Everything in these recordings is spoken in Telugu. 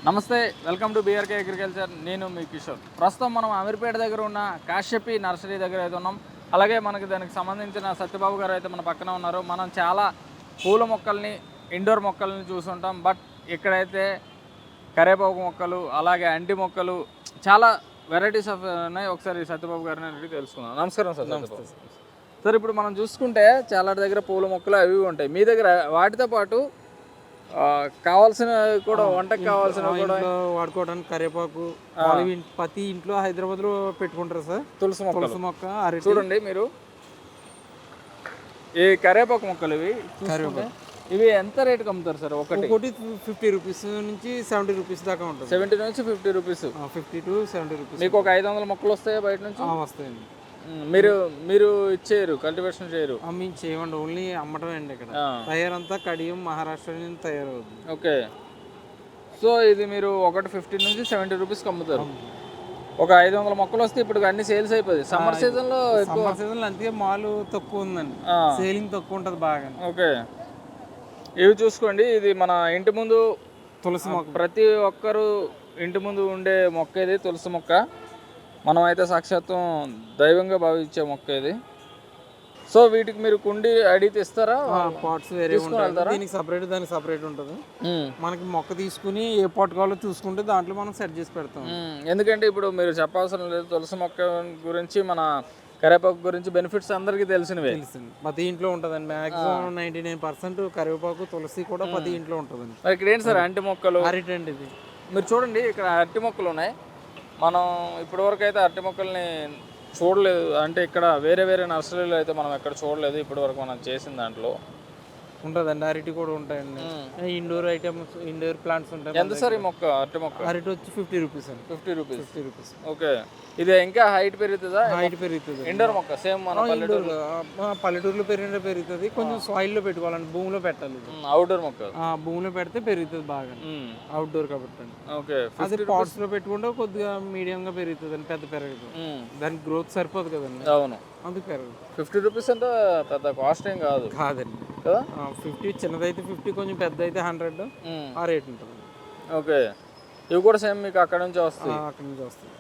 నమస్తే, వెల్కమ్ టు బీఆర్కే అగ్రికల్చర్. నేను మీ కిషోర్. ప్రస్తుతం మనం అమీర్పేట దగ్గర ఉన్న కాశ్యపి నర్సరీ దగ్గర అయితే ఉన్నాం. అలాగే మనకి దానికి సంబంధించిన సత్యబాబు గారు అయితే మన పక్కన ఉన్నారు. మనం చాలా పూల మొక్కల్ని, ఇండోర్ మొక్కల్ని చూసుంటాం. బట్ ఇక్కడైతే కరేపాకు మొక్కలు, అలాగే అంటి మొక్కలు, చాలా వెరైటీస్ ఆఫ్ ఉన్నాయి. ఒకసారి సత్యబాబు గారిని అడిగి తెలుసుకుందాం. నమస్కారం సార్. నమస్తే సార్. ఇప్పుడు మనం చూసుకుంటే చాలా దగ్గర పూల మొక్కలు అవి ఉంటాయి. మీ దగ్గర వాటితో పాటు కావాల్సిన కూడా, వంటకు కావాల్సిన కూడా వాడుకోవడానికి కరివేపాకు ప్రతి ఇంట్లో హైదరాబాద్ లో పెట్టుకుంటారు సార్. తులసి మొక్క చూడండి మీరు. ఈ కరివేపాకు మొక్కలు ఇవి ఎంత రేటుకి అమ్ముతారు సార్? ఒకటి 50 రూపీస్ నుంచి 70 రూపీస్ దాకా ఉంటుంది. 70 నుంచి 50 రూపీస్. 50 to 70 rupees. మీకు ఒక 500 మొక్కలు వస్తాయా బయట నుంచి? వస్తాయండి. మీరు ఇచ్చేయరు, కల్టివేషన్ చేయరు? మేము చేయమండి, ఓన్లీ అమ్మటమే అండి. ఇక్కడ తయారంతా కడియం మహారాష్ట్ర నుంచి తయారవుతుంది. ఓకే. సో ఇది మీరు ఒకటి 50 నుంచి 70 రూపీస్కి అమ్ముతారు. ఒక 500 మొక్కలు వస్తే ఇప్పుడు అన్ని సేల్స్ అయిపోతాయి. సమ్మర్ సీజన్లో అందుకే మాల్ తక్కువ ఉందండి, సేలింగ్ తక్కువ ఉంటుంది బాగా. ఓకే. ఇవి చూసుకోండి, ఇది మన ఇంటి ముందు తులసి మొక్క. ప్రతి ఒక్కరు ఇంటి ముందు ఉండే మొక్క ఇది, తులసి మొక్క. మనం అయితే సాక్షాత్తం దైవంగా భావించే మొక్క ఇది. సో వీటికి మీరు కుండి అడిగితే ఇస్తారా? పాట్స్ వేరే ఉంటాయి, దీనికి సపరేట్ దానికి సపరేట్ ఉంటుంది. మనకి మొక్క తీసుకుని ఏ పాట్ కావాలో చూసుకుంటే దాంట్లో మనం సెట్ చేసి పెడతాం. ఎందుకంటే ఇప్పుడు మీరు చెప్పవసరం లేదు, తులసి మొక్క గురించి, మన కరివేపాకు గురించి బెనిఫిట్స్ అందరికీ తెలిసినవే. ప్రతి ఇంట్లో ఉంటుందండి. మాక్సిమం 99% కరివేపాకు తులసి కూడా ప్రతి ఇంట్లో ఉంటుందండి. మరి ఇక్కడ ఏంటి సార్ అరటి మొక్కలు? అరటి అండి ఇది. మీరు చూడండి, ఇక్కడ అరటి మొక్కలు ఉన్నాయి. మనం ఇప్పటివరకు అయితే అరటి మొక్కల్ని చూడలేదు. అంటే ఇక్కడ వేరే వేరే నర్సరీలో అయితే మనం ఎక్కడ చూడలేదు ఇప్పటివరకు మనం చేసిన దాంట్లో. ఉంటుందండి, అరటి కూడా ఉంటాయండి. ఇండోర్ ఐటమ్స్, ఇండోర్ ప్లాంట్స్ ఉంటాయి. ఎంత సార్ ఈ మొక్క? అరటి మొక్క అరటి వచ్చి 50 రూపీస్ అండి. 50 రూపీస్. ఓకే. ఇది ఇంకా హైట్ పెరుగుతుందా? హైట్ పెరుగుతుంది. ఇండోర్ మొక్క సేమ్ మన పల్లెటూరులో పెరుగుతుంది. కొంచెం సాయిల్ లో పెట్టుకోవాలండి, భూమిలో పెట్టాలి. అవుట్డోర్ మొక్క భూమిలో పెడితే పెరుగుతుంది బాగా, అవుట్డోర్ కాబట్టి. ఓకే. అది పాట్స్ లో పెట్టుకుంటే కొద్దిగా మీడియం గా పెరుగుతుంది అండి, పెద్ద పెరగదు. దానికి గ్రోత్ సరిపోదు కదండి. అవును, అందుకు పెరగదు. 50 రూపీస్ అంటే పెద్ద కాస్ట్ ఏం కాదండి కదా. 50 చిన్నదైతే 50, కొంచెం పెద్ద అయితే 100 ఆ రేట్ ఉంటుంది. ఓకే. ఇవి కూడా సేమ్ మీకు అక్కడ నుంచి వస్తాయి? అక్కడ నుంచి వస్తాయి.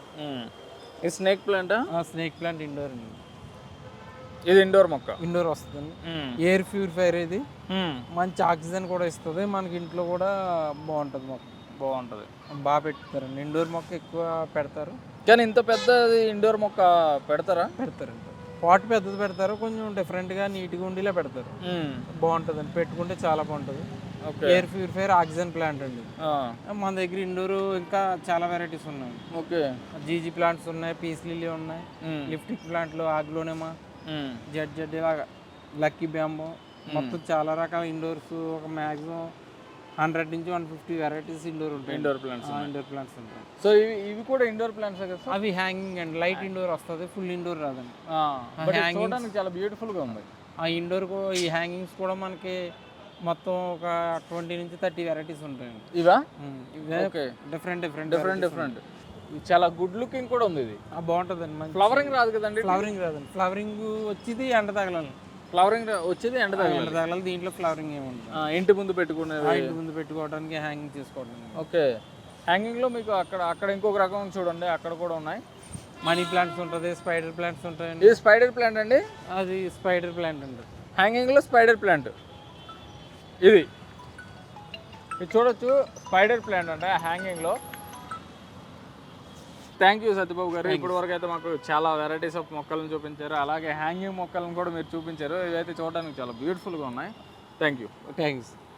ఇది snake plant? Snake plant indoor అండి. ఇది ఇండోర్ మొక్క. ఇండోర్ వస్తుంది. ఎయిర్ ప్యూరిఫైర్ ఇది. మంచి ఆక్సిజన్ కూడా ఇస్తుంది. మనకి ఇంట్లో కూడా బాగుంటుంది మొక్క. బాగుంటుంది, బాగా పెడతారండి. ఇండోర్ మొక్క ఎక్కువ పెడతారు. కానీ ఇంత పెద్దది ఇండోర్ మొక్క పెడతారండి. పాట్ పెద్దది పెడతారు, కొంచెం డిఫరెంట్గా నీట్గా ఉండేలా పెడతారు. బాగుంటుందండి, పెట్టుకుంటే చాలా బాగుంటుంది. ఎయిర్ ప్యూరిఫైర్ ఆక్సిజన్ ప్లాంట్ అండి. మన దగ్గర ఇండోర్ ఇంకా చాలా వెరైటీస్ ఉన్నాయి. ఓకే. జీజీ ప్లాంట్స్ ఉన్నాయి, పీస్ లిల్లీ ఉన్నాయి, లిఫ్టిక్ ప్లాంట్లు, ఆగ్లోనేమా, జెడ్ ఇలాగా, లక్కీ బ్యాంబో, మొత్తం చాలా రకాల ఇండోర్స్. ఒక మ్యాక్సిమం 100 నుంచి 150 వెరైటీస్ ఇండోర్ ఉంటాయి. ఇండోర్ ప్లాంట్స్ ఉంటాయి. సో ఇవి కూడా ఇండోర్ ప్లాంట్స్ కదా? అవి హ్యాంగింగ్ అండి, లైట్ ఇండోర్ వస్తుంది, ఫుల్ ఇండోర్ రాదండి. చూడడానికి చాలా బ్యూటిఫుల్ గా ఉంది. ఆ ఇండోర్ ఈ హ్యాంగింగ్స్ కూడా మనకి మొత్తం ఒక 20 నుంచి 30 వెరైటీస్ ఉంటాయండి. ఇవా? డిఫరెంట్. చాలా గుడ్ లుకింగ్ కూడా ఉంది ఇది. బాగుంటుందండి. ఫ్లవరింగ్ రాదు కదండి? ఫ్లవరింగ్ వచ్చేది ఎండ తగలాలి. వచ్చేది ఎండ తగలాలి. దీంట్లో ఫ్లవరింగ్ ఏముంటుంది. ఇంటి ముందు పెట్టుకోవడానికి, హ్యాంగింగ్ చేసుకోవడానికి. ఓకే. హ్యాంగింగ్ లో మీకు అక్కడ ఇంకొక రకం చూడండి, అక్కడ కూడా ఉన్నాయి. మనీ ప్లాంట్స్ ఉంటుంది, స్పైడర్ ప్లాంట్స్ ఉంటాయండి. ఇది స్పైడర్ ప్లాంట్ అండి? అది స్పైడర్ ప్లాంట్ అండి. హ్యాంగింగ్ లో స్పైడర్ ప్లాంట్ ఇది చూడొచ్చు. స్పైడర్ ప్లాంట్ అంటే హ్యాంగింగ్ లో. థ్యాంక్ యూ సత్యబాబు గారు. ఇప్పటి వరకు అయితే మాకు చాలా వెరైటీస్ ఆఫ్ మొక్కలను చూపించారు, అలాగే హ్యాంగింగ్ మొక్కలను కూడా మీరు చూపించారు. ఇవైతే చూడడానికి చాలా బ్యూటిఫుల్గా ఉన్నాయి. Thank you.